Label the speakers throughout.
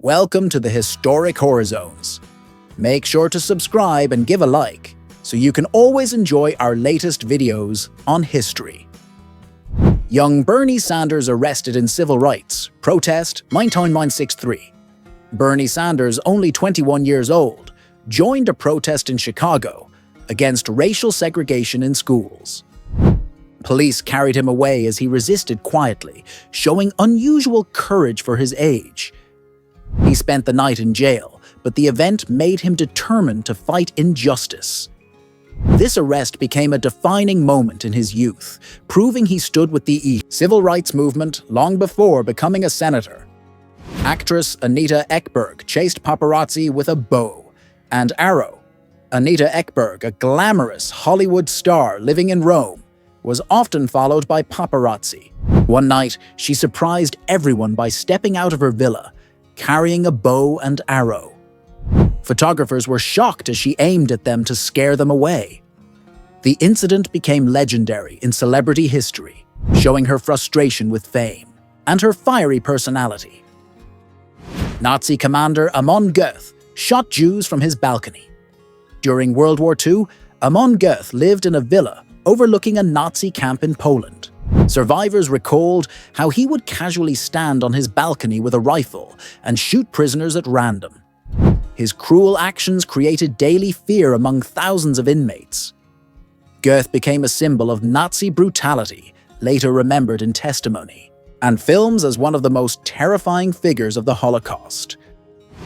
Speaker 1: Welcome to the Historic Horror Zones. Make sure to subscribe and give a like so you can always enjoy our latest videos on history. Young Bernie Sanders arrested in civil rights protest 1963. Bernie Sanders, only 21 years old, joined a protest in Chicago against racial segregation in schools. Police carried him away as he resisted quietly, showing unusual courage for his age. He spent the night in jail, but the event made him determined to fight injustice. This arrest became a defining moment in his youth, proving he stood with the civil rights movement long before becoming a senator. Actress Anita Ekberg chased paparazzi with a bow and arrow. Anita Ekberg, a glamorous Hollywood star living in Rome, was often followed by paparazzi. One night, she surprised everyone by stepping out of her villa, carrying a bow and arrow. Photographers were shocked as she aimed at them to scare them away. The incident became legendary in celebrity history, showing her frustration with fame and her fiery personality. Nazi commander Amon Goeth shot Jews from his balcony. During World War II, Amon Goeth lived in a villa overlooking a Nazi camp in Poland. Survivors recalled how he would casually stand on his balcony with a rifle and shoot prisoners at random. His cruel actions created daily fear among thousands of inmates. Goeth became a symbol of Nazi brutality, later remembered in testimony, and films as one of the most terrifying figures of the Holocaust.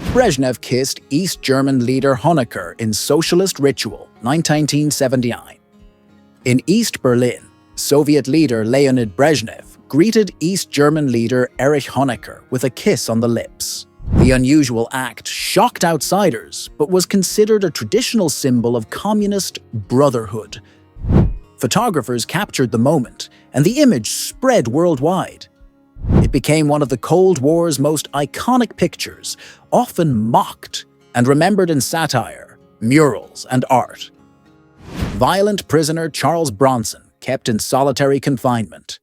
Speaker 1: Brezhnev kissed East German leader Honecker in Socialist Ritual, 1979. In East Berlin, Soviet leader Leonid Brezhnev greeted East German leader Erich Honecker with a kiss on the lips. The unusual act shocked outsiders, but was considered a traditional symbol of communist brotherhood. Photographers captured the moment, and the image spread worldwide. It became one of the Cold War's most iconic pictures, often mocked and remembered in satire, murals, and art. Violent prisoner Charles Bronson kept in solitary confinement.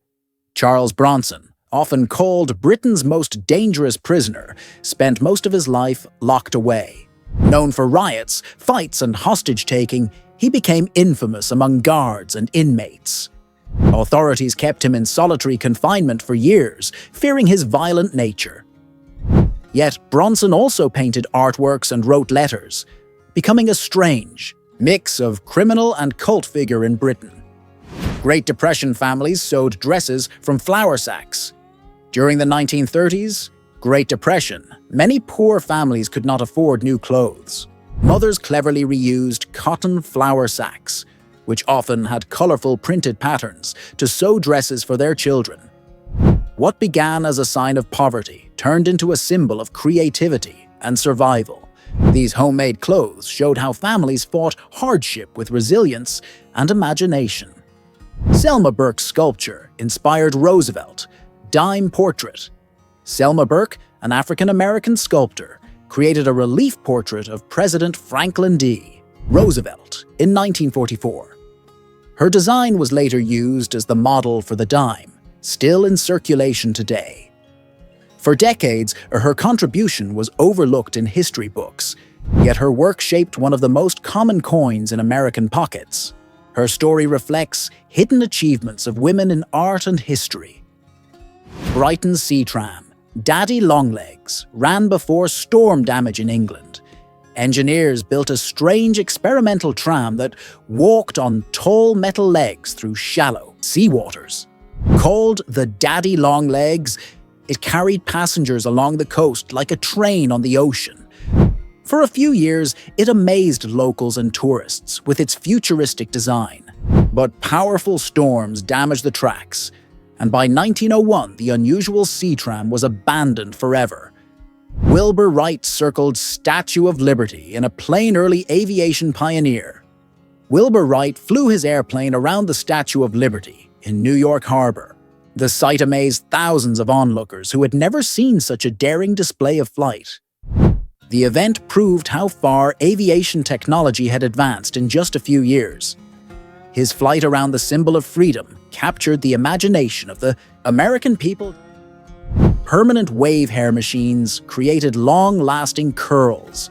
Speaker 1: Charles Bronson, often called Britain's most dangerous prisoner, spent most of his life locked away. Known for riots, fights, and hostage-taking, he became infamous among guards and inmates. Authorities kept him in solitary confinement for years, fearing his violent nature. Yet Bronson also painted artworks and wrote letters, becoming a strange mix of criminal and cult figure in Britain. Great Depression families sewed dresses from flour sacks. During the 1930s, Great Depression, many poor families could not afford new clothes. Mothers cleverly reused cotton flour sacks, which often had colorful printed patterns, to sew dresses for their children. What began as a sign of poverty turned into a symbol of creativity and survival. These homemade clothes showed how families fought hardship with resilience and imagination. Selma Burke's sculpture inspired Roosevelt, Dime Portrait. Selma Burke, an African-American sculptor, created a relief portrait of President Franklin D. Roosevelt in 1944. Her design was later used as the model for the dime, still in circulation today. For decades, her contribution was overlooked in history books, yet her work shaped one of the most common coins in American pockets. Her story reflects hidden achievements of women in art and history. Brighton's sea tram, Daddy Longlegs, ran before storm damage in England. Engineers built a strange experimental tram that walked on tall metal legs through shallow sea waters. Called the Daddy Longlegs, it carried passengers along the coast like a train on the ocean. For a few years, it amazed locals and tourists with its futuristic design. But powerful storms damaged the tracks, and by 1901, the unusual sea tram was abandoned forever. Wilbur Wright circled Statue of Liberty in a plain early aviation pioneer. Wilbur Wright flew his airplane around the Statue of Liberty in New York Harbor. The sight amazed thousands of onlookers who had never seen such a daring display of flight. The event proved how far aviation technology had advanced in just a few years. His flight around the symbol of freedom captured the imagination of the American people. Permanent wave hair machines created long-lasting curls.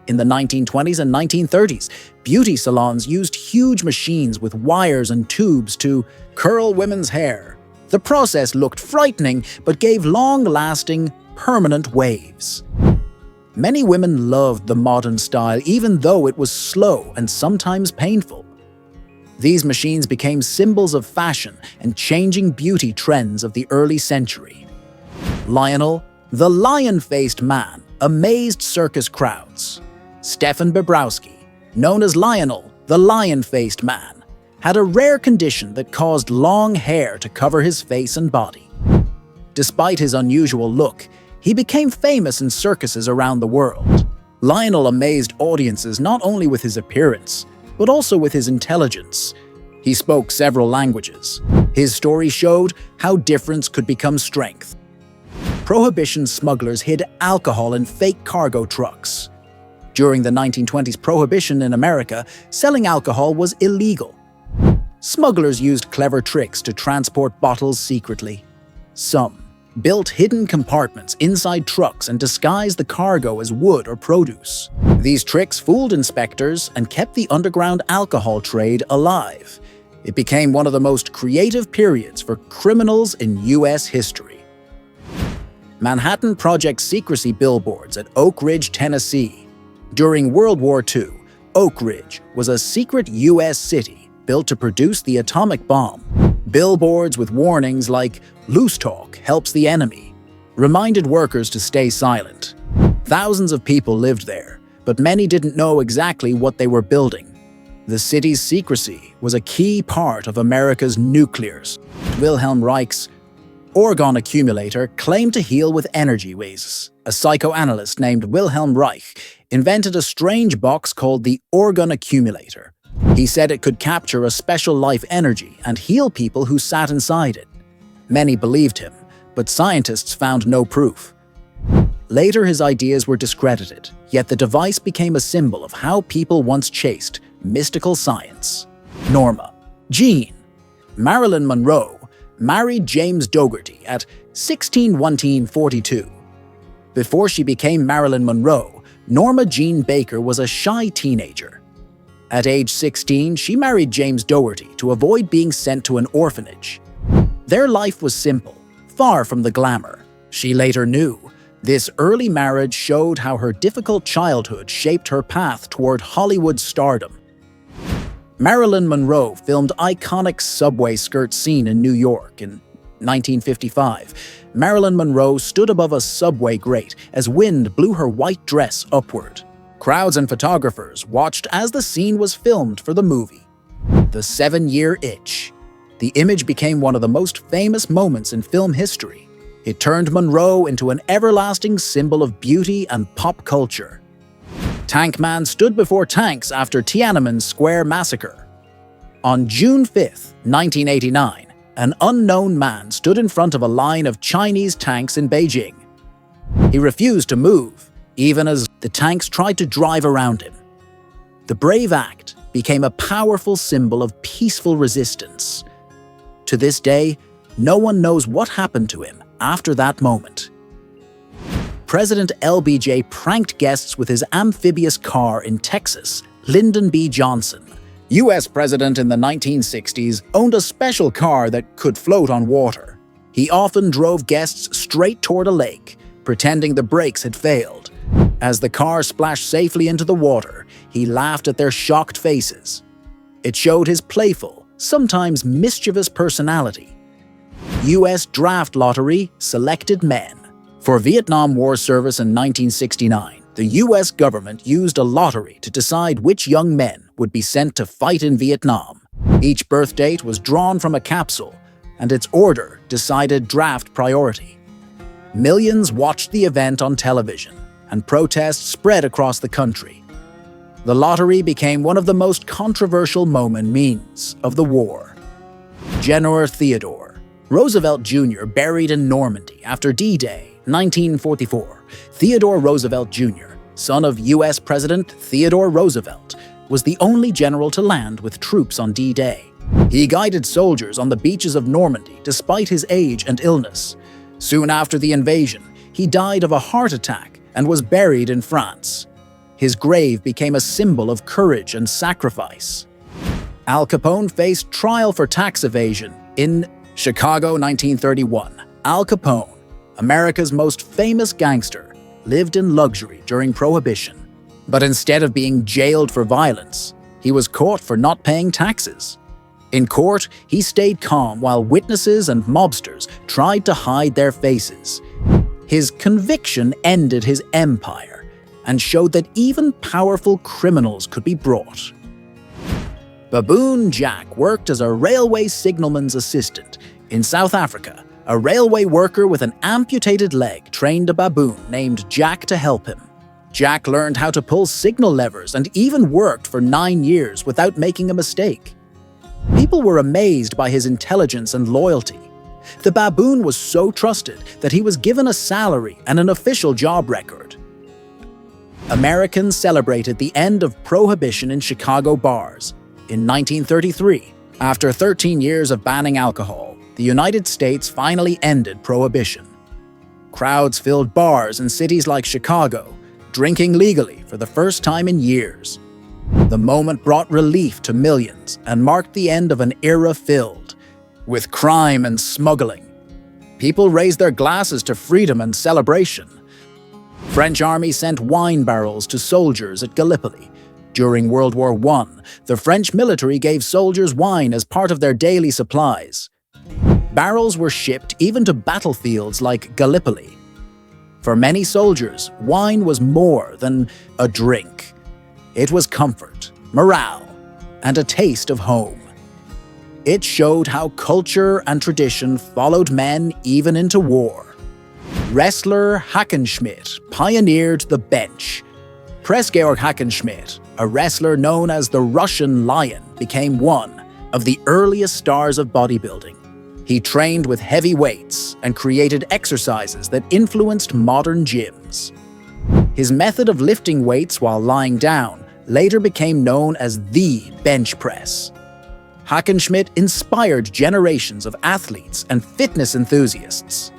Speaker 1: In the 1920s and 1930s, beauty salons used huge machines with wires and tubes to curl women's hair. The process looked frightening, but gave long-lasting, permanent waves. Many women loved the modern style, even though it was slow and sometimes painful. These machines became symbols of fashion and changing beauty trends of the early century. Lionel, the lion-faced man, amazed circus crowds. Stefan Bobrowski, known as Lionel, the lion-faced man, had a rare condition that caused long hair to cover his face and body. Despite his unusual look, he became famous in circuses around the world. Lionel amazed audiences not only with his appearance, but also with his intelligence. He spoke several languages. His story showed how difference could become strength. Prohibition smugglers hid alcohol in fake cargo trucks. During the 1920s Prohibition in America, selling alcohol was illegal. Smugglers used clever tricks to transport bottles secretly. Some built hidden compartments inside trucks and disguised the cargo as wood or produce. These tricks fooled inspectors and kept the underground alcohol trade alive. It became one of the most creative periods for criminals in U.S. history. Manhattan Project secrecy billboards at Oak Ridge, Tennessee. During World War II, Oak Ridge was a secret U.S. city built to produce the atomic bomb. Billboards with warnings like "Loose talk helps the enemy" reminded workers to stay silent. Thousands of people lived there, but many didn't know exactly what they were building. The city's secrecy was a key part of America's nuclears. Wilhelm Reich's orgone accumulator claimed to heal with energy waves. A psychoanalyst named Wilhelm Reich invented a strange box called the orgone accumulator. He said it could capture a special life energy and heal people who sat inside it. Many believed him, but scientists found no proof. Later his ideas were discredited, yet the device became a symbol of how people once chased mystical science. Norma Jean Marilyn Monroe married James Dougherty at 16/1942. Before she became Marilyn Monroe, Norma Jean Baker was a shy teenager. At age 16, she married James Dougherty to avoid being sent to an orphanage. Their life was simple, far from the glamour. She later knew. This early marriage showed how her difficult childhood shaped her path toward Hollywood stardom. Marilyn Monroe filmed iconic subway skirt scene in New York in 1955. Marilyn Monroe stood above a subway grate as wind blew her white dress upward. Crowds and photographers watched as the scene was filmed for the movie. The 7-Year Itch. The image became one of the most famous moments in film history. It turned Monroe into an everlasting symbol of beauty and pop culture. Tank Man stood before tanks after Tiananmen Square massacre. On June 5, 1989, an unknown man stood in front of a line of Chinese tanks in Beijing. He refused to move, even as the tanks tried to drive around him. The brave act became a powerful symbol of peaceful resistance. To this day, no one knows what happened to him after that moment. President LBJ pranked guests with his amphibious car in Texas. Lyndon B. Johnson, U.S. president in the 1960s, owned a special car that could float on water. He often drove guests straight toward a lake, pretending the brakes had failed. As the car splashed safely into the water, he laughed at their shocked faces. It showed his playful, sometimes mischievous personality. U.S. Draft Lottery selected men. For Vietnam War service in 1969, the U.S. government used a lottery to decide which young men would be sent to fight in Vietnam. Each birth date was drawn from a capsule, and its order decided draft priority. Millions watched the event on television, and protests spread across the country. The lottery became one of the most controversial moments of the war. General Theodore Roosevelt Jr. buried in Normandy after D-Day, 1944. Theodore Roosevelt Jr., son of U.S. President Theodore Roosevelt, was the only general to land with troops on D-Day. He guided soldiers on the beaches of Normandy despite his age and illness. Soon after the invasion, he died of a heart attack and was buried in France. His grave became a symbol of courage and sacrifice. Al Capone faced trial for tax evasion in Chicago, 1931. Al Capone, America's most famous gangster, lived in luxury during Prohibition. But instead of being jailed for violence, he was caught for not paying taxes. In court, he stayed calm while witnesses and mobsters tried to hide their faces. His conviction ended his empire and showed that even powerful criminals could be brought. Baboon Jack worked as a railway signalman's assistant. In South Africa, a railway worker with an amputated leg trained a baboon named Jack to help him. Jack learned how to pull signal levers and even worked for 9 years without making a mistake. People were amazed by his intelligence and loyalty. The baboon was so trusted that he was given a salary and an official job record. Americans celebrated the end of Prohibition in Chicago bars. In 1933, after 13 years of banning alcohol, the United States finally ended Prohibition. Crowds filled bars in cities like Chicago, drinking legally for the first time in years. The moment brought relief to millions and marked the end of an era filled with crime and smuggling. People raised their glasses to freedom and celebration. French army sent wine barrels to soldiers at Gallipoli. During World War I, the French military gave soldiers wine as part of their daily supplies. Barrels were shipped even to battlefields like Gallipoli. For many soldiers, wine was more than a drink. It was comfort, morale, and a taste of home. It showed how culture and tradition followed men even into war. Wrestler Hackenschmidt pioneered the bench. Press-Georg Hackenschmidt, a wrestler known as the Russian Lion, became one of the earliest stars of bodybuilding. He trained with heavy weights and created exercises that influenced modern gyms. His method of lifting weights while lying down later became known as the bench press. Hackenschmidt inspired generations of athletes and fitness enthusiasts.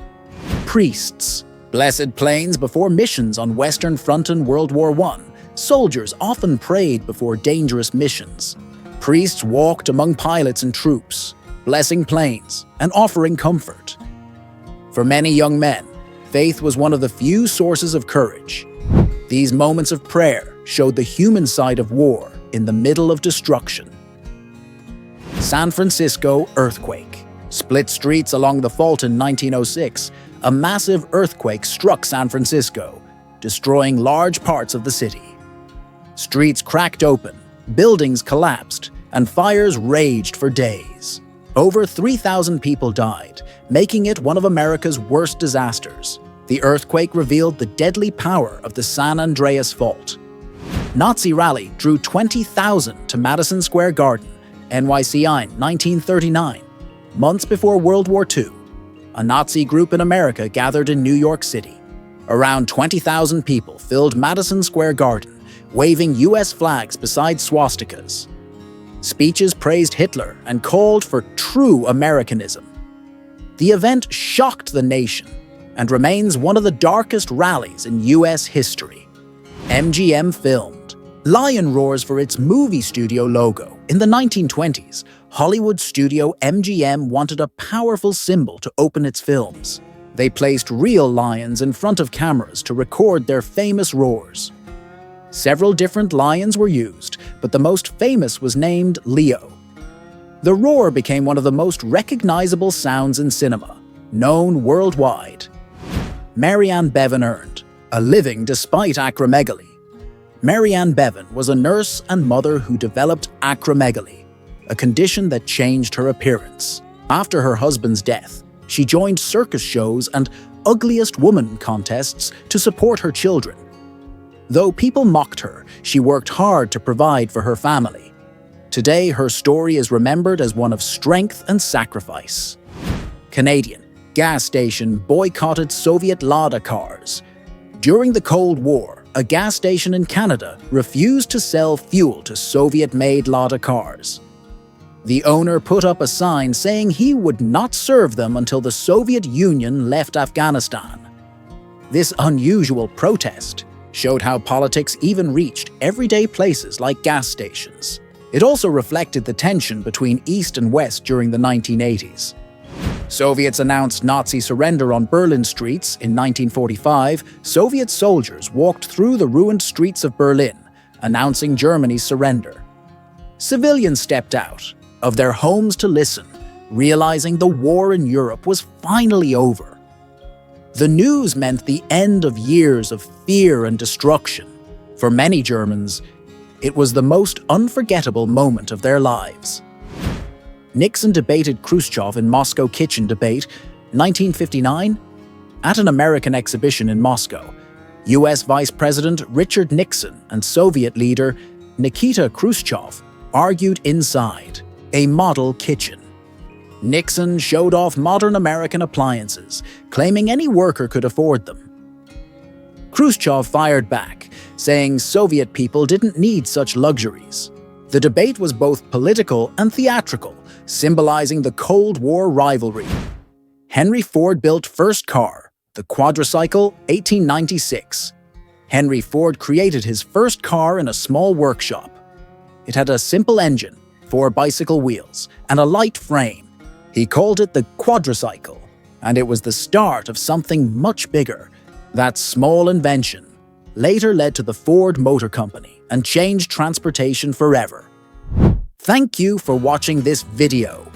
Speaker 1: Priests. Blessed plains before missions on Western Front in World War I. Soldiers often prayed before dangerous missions. Priests walked among pilots and troops, blessing planes and offering comfort. For many young men, faith was one of the few sources of courage. These moments of prayer showed the human side of war in the middle of destruction. San Francisco earthquake. Split streets along the fault in 1906, a massive earthquake struck San Francisco, destroying large parts of the city. Streets cracked open, buildings collapsed, and fires raged for days. Over 3,000 people died, making it one of America's worst disasters. The earthquake revealed the deadly power of the San Andreas Fault. Nazi rally drew 20,000 to Madison Square Garden, NYC 1939. Months before World War II, a Nazi group in America gathered in New York City. Around 20,000 people filled Madison Square Garden, waving US flags beside swastikas. Speeches praised Hitler and called for true Americanism. The event shocked the nation and remains one of the darkest rallies in US history. MGM filmed. Lion roars for its movie studio logo. In the 1920s, Hollywood studio MGM wanted a powerful symbol to open its films. They placed real lions in front of cameras to record their famous roars. Several different lions were used, but the most famous was named Leo. The roar became one of the most recognizable sounds in cinema, known worldwide. Marianne Bevan earned a living despite acromegaly. Marianne Bevan was a nurse and mother who developed acromegaly, a condition that changed her appearance. After her husband's death, she joined circus shows and ugliest woman contests to support her children. Though people mocked her, she worked hard to provide for her family. Today, her story is remembered as one of strength and sacrifice. Canadian gas station boycotted Soviet Lada cars. During the Cold War, a gas station in Canada refused to sell fuel to Soviet-made Lada cars. The owner put up a sign saying he would not serve them until the Soviet Union left Afghanistan. This unusual protest showed how politics even reached everyday places like gas stations. It also reflected the tension between East and West during the 1980s. Soviets announced Nazi surrender on Berlin streets. In 1945, Soviet soldiers walked through the ruined streets of Berlin, announcing Germany's surrender. Civilians stepped out of their homes to listen, realizing the war in Europe was finally over. The news meant the end of years of fear and destruction. For many Germans, it was the most unforgettable moment of their lives. Nixon debated Khrushchev in Moscow Kitchen Debate, 1959. At an American exhibition in Moscow, US Vice President Richard Nixon and Soviet leader Nikita Khrushchev argued inside a model kitchen. Nixon showed off modern American appliances, claiming any worker could afford them. Khrushchev fired back, saying Soviet people didn't need such luxuries. The debate was both political and theatrical, symbolizing the Cold War rivalry. Henry Ford built first car, the quadricycle, 1896. Henry Ford created his first car in a small workshop. It had a simple engine, 4 bicycle wheels, and a light frame. He called it the quadricycle, and it was the start of something much bigger. That small invention later led to the Ford Motor Company and changed transportation forever. Thank you for watching this video.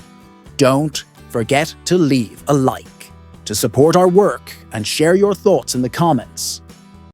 Speaker 1: Don't forget to leave a like, to support our work, and share your thoughts in the comments.